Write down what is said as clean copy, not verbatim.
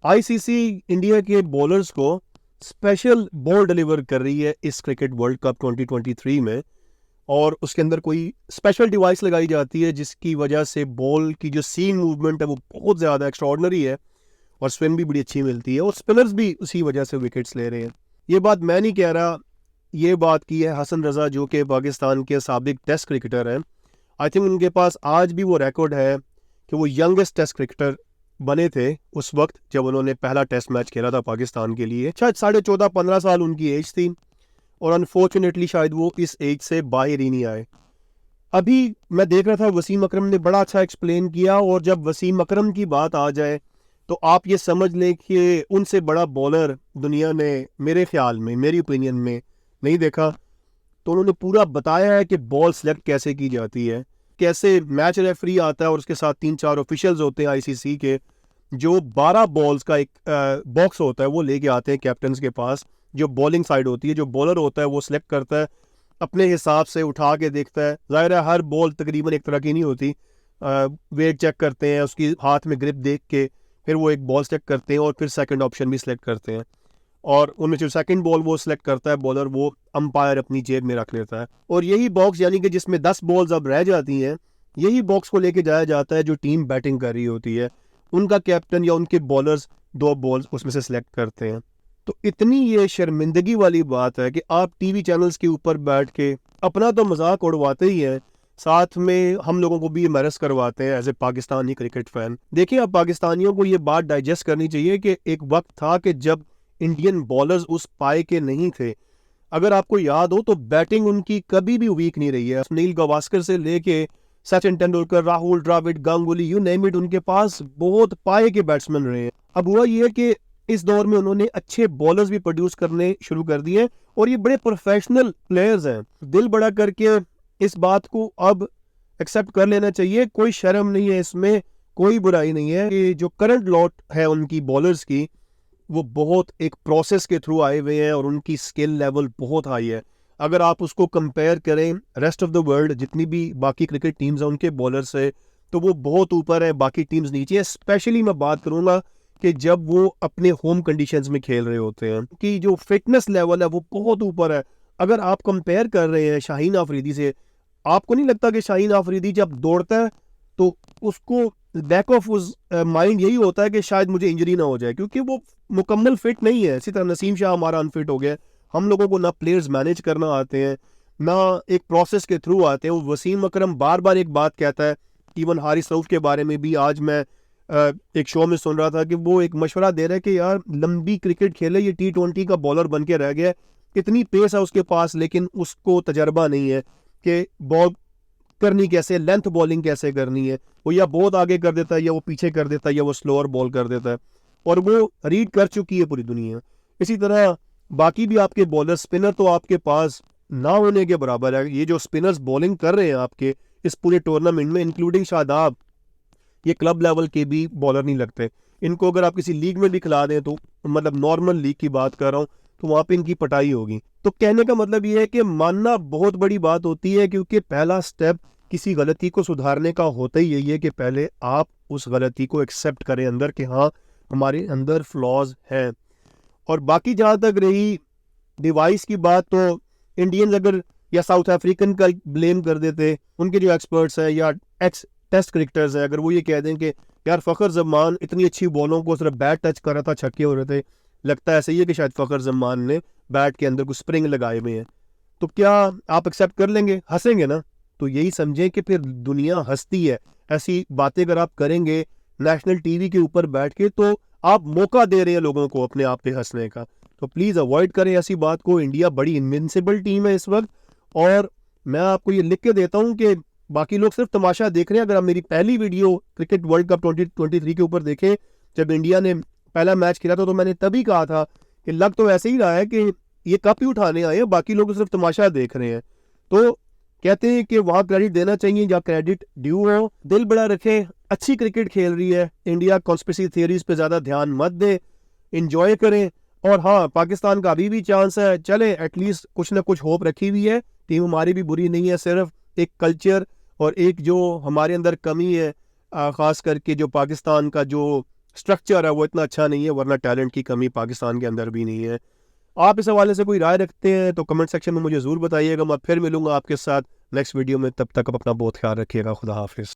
ICC India के bowlers को special ball deliver कर रही है इस क्रिकेट वर्ल्ड कप 2023 में, और उसके अंदर कोई स्पेशल डिवाइस लगाई जाती है जिसकी वजह से बॉल की जो सीम मूवमेंट है वो बहुत ज़्यादा एक्स्ट्रॉर्डनरी है और स्विंग भी बड़ी अच्छी मिलती है और स्पिनर्स भी उसी वजह से विकेट्स ले रहे हैं। ये बात मैं नहीं कह रहा, ये बात की है हसन रज़ा जो कि पाकिस्तान के साबिक टेस्ट क्रिकेटर हैं। आई थिंक उनके पास आज भी वो रिकॉर्ड है कि वो यंगेस्ट टेस्ट क्रिकेटर बने थे उस वक्त जब उन्होंने पहला टेस्ट मैच खेला था पाकिस्तान के लिए। शायद 14.5-15 साल उनकी एज थी और अनफॉर्चुनेटली शायद वो इस एज से बाहर ही नहीं आए। अभी मैं देख रहा था वसीम अकरम ने बड़ा अच्छा एक्सप्लेन किया, और जब वसीम अकरम की बात आ जाए तो आप ये समझ लें कि उनसे बड़ा बॉलर दुनिया ने मेरे ख्याल में, मेरी ओपिनियन में नहीं देखा। तो उन्होंने पूरा बताया है कि बॉल सेलेक्ट कैसे की जाती है, कैसे मैच रेफरी आता है और उसके साथ 3-4 ऑफिशियल्स होते हैं आईसीसी के, जो 12 बॉल्स का एक बॉक्स होता है वो लेके आते हैं कैप्टन के पास। जो बॉलिंग साइड होती है, जो बॉलर होता है वो सिलेक्ट करता है अपने हिसाब से, उठा के देखता है। ज़ाहिर है हर बॉल तकरीबन एक तरह की नहीं होती, वेट चेक करते हैं, उसकी हाथ में ग्रिप देख के फिर वो एक बॉल सेलेक्ट करते हैं और फिर सेकंड ऑप्शन भी सिलेक्ट करते हैं, और उनमें जो सेकंड बॉल वो सिलेक्ट करता है बॉलर, वो अंपायर अपनी जेब में रख लेता है। और यही बॉक्स यानी कि जिसमें 10 बॉल्स अब रह जाती हैं, यही बॉक्स को लेके जाया जाता है जो टीम बैटिंग कर रही होती है, उनका कैप्टन या उनके बॉलर्स 2 बॉल्स उसमें से सिलेक्ट करते हैं। तो इतनी ये शर्मिंदगी वाली बात है कि आप टीवी चैनल्स के ऊपर बैठ के अपना तो मजाक उड़वाते ही हैं, साथ में हम लोगों को भी एम्बैरस करवाते हैं as a Pakistani cricket fan. देखिए, अब पाकिस्तानियों को ये बात डाइजेस्ट करनी चाहिए कि एक वक्त था कि जब इंडियन बॉलर्स उस पाए के नहीं थे। अगर आपको याद हो तो बैटिंग उनकी कभी भी वीक नहीं रही है। सुनील गावस्कर से लेके Sachin Tendulkar, Rahul Dravid, Ganguly, you name it, उनके पास बहुत पाए के बैट्समैन रहे हैं। अब हुआ ये कि इस दौर में उन्होंने अच्छे बॉलर्स भी प्रोड्यूस करने शुरू कर दिए और ये बड़े प्रोफेशनल प्लेयर्स हैं। दिल बड़ा करके इस बात को अब एक्सेप्ट कर लेना चाहिए, कोई शर्म नहीं है इसमें, कोई बुराई नहीं है कि जो करंट लॉट है उनकी बॉलर्स की, वो बहुत एक प्रोसेस के थ्रू आए हुए हैं और उनकी स्किल लेवल बहुत हाई है। अगर आप उसको कंपेयर करें रेस्ट ऑफ द वर्ल्ड, जितनी भी बाकी क्रिकेट टीम्स हैं उनके बॉलर से, तो वो बहुत ऊपर है, बाकी टीम्स नीचे है। स्पेशली मैं बात करूंगा कि जब वो अपने होम कंडीशंस में खेल रहे होते हैं कि जो फिटनेस लेवल है वो बहुत ऊपर है। अगर आप कंपेयर कर रहे हैं शाहीन आफरीदी से, आपको नहीं लगता कि शाहीन आफरीदी जब दौड़ता है तो उसको बैक ऑफ उस माइंड यही होता है कि शायद मुझे इंजरी ना हो जाए, क्योंकि वो मुकम्मल फिट नहीं है। इसी तरह नसीम शाह हमारा अनफिट हो गया। हम लोगों को ना प्लेयर्स मैनेज करना आते हैं, ना एक प्रोसेस के थ्रू आते हैं। वो वसीम अकरम बार बार एक बात कहता है, इवन हारिस रऊफ के बारे में भी आज मैं एक शो में सुन रहा था कि वो एक मशवरा दे रहा है कि यार लंबी क्रिकेट खेले, ये T20 का बॉलर बन के रह गया, इतनी पेस है उसके पास लेकिन उसको तजर्बा नहीं है कि बॉल करनी कैसे, लेंथ बॉलिंग कैसे करनी है। वो या बहुत आगे कर देता है, या वो पीछे कर देता है, या वो स्लोअर बॉल कर देता है, और वो रीड कर चुकी है पूरी दुनिया। इसी तरह बाकी भी आपके बॉलर, स्पिनर तो आपके पास ना होने के बराबर है। ये जो स्पिनर्स बॉलिंग कर रहे हैं आपके इस पूरे टूर्नामेंट में, इंक्लूडिंग शादाब, ये क्लब लेवल के भी बॉलर नहीं लगते। इनको अगर आप किसी लीग में भी खिला दें, तो मतलब नॉर्मल लीग की बात कर रहा हूँ, तो वहां पे इनकी पटाई होगी। तो कहने का मतलब ये है कि मानना बहुत बड़ी बात होती है, क्योंकि पहला स्टेप किसी गलती को सुधारने का होता ही यही है कि पहले आप उस गलती को एक्सेप्ट करें अंदर कि हाँ हमारे अंदर फ्लॉज हैं। और बाकी जहां तक रही डिवाइस की बात, तो इंडियंस अगर या साउथ अफ्रीकन का ब्लेम कर देते, उनके जो एक्सपर्ट्स हैं या एक्स टेस्ट क्रिकेटर्स हैं, अगर वो ये कह दें कि यार फ़खर जमान इतनी अच्छी बॉलों को सिर्फ बैट टच कर रहा था, छक्के हो रहे थे, लगता है ऐसा ही है कि शायद फ़खर जमान ने बैट के अंदर कुछ स्प्रिंग लगाए हुए हैं, तो क्या आप एक्सेप्ट कर लेंगे? हंसेंगे ना? तो यही समझें कि फिर दुनिया हंसती है। ऐसी बातें अगर आप करेंगे नेशनल टीवी के ऊपर बैठ के, तो आप मौका दे रहे हैं लोगों को अपने आप पे हंसने का। तो प्लीज़ अवॉइड करें ऐसी बात को। इंडिया बड़ी इनविंसिबल टीम है इस वक्त, और मैं आपको ये लिख के देता हूँ कि बाकी लोग सिर्फ तमाशा देख रहे हैं। अगर आप मेरी पहली वीडियो क्रिकेट वर्ल्ड कप 2023 के ऊपर देखें, जब इंडिया ने पहला मैच खेला था, तो मैंने तभी कहा था कि लग तो ऐसे ही रहा है कि ये कप ही उठाने आए हैं, बाकी लोग सिर्फ तमाशा देख रहे हैं। तो कहते हैं कि वहाँ क्रेडिट देना चाहिए जहाँ क्रेडिट ड्यू हो। दिल बड़ा रखें, अच्छी क्रिकेट खेल रही है इंडिया, कॉन्स्पिरेसी थियरीज पे ज़्यादा ध्यान मत दें, इंजॉय करें। और हाँ, पाकिस्तान का अभी भी चांस है, चले एटलीस्ट कुछ ना कुछ होप रखी हुई है। टीम हमारी भी बुरी नहीं है, सिर्फ एक कल्चर और एक जो हमारे अंदर कमी है, ख़ास करके जो पाकिस्तान का जो स्ट्रक्चर है वो इतना अच्छा नहीं है, वरना टैलेंट की कमी पाकिस्तान के अंदर भी नहीं है। आप इस हवाले से कोई राय रखते हैं तो कमेंट सेक्शन में मुझे ज़रूर बताइएगा। मैं फिर मिलूंगा आपके साथ नेक्स्ट वीडियो में, तब तक आप अपना बहुत ख्याल रखिएगा। खुदा हाफिज़।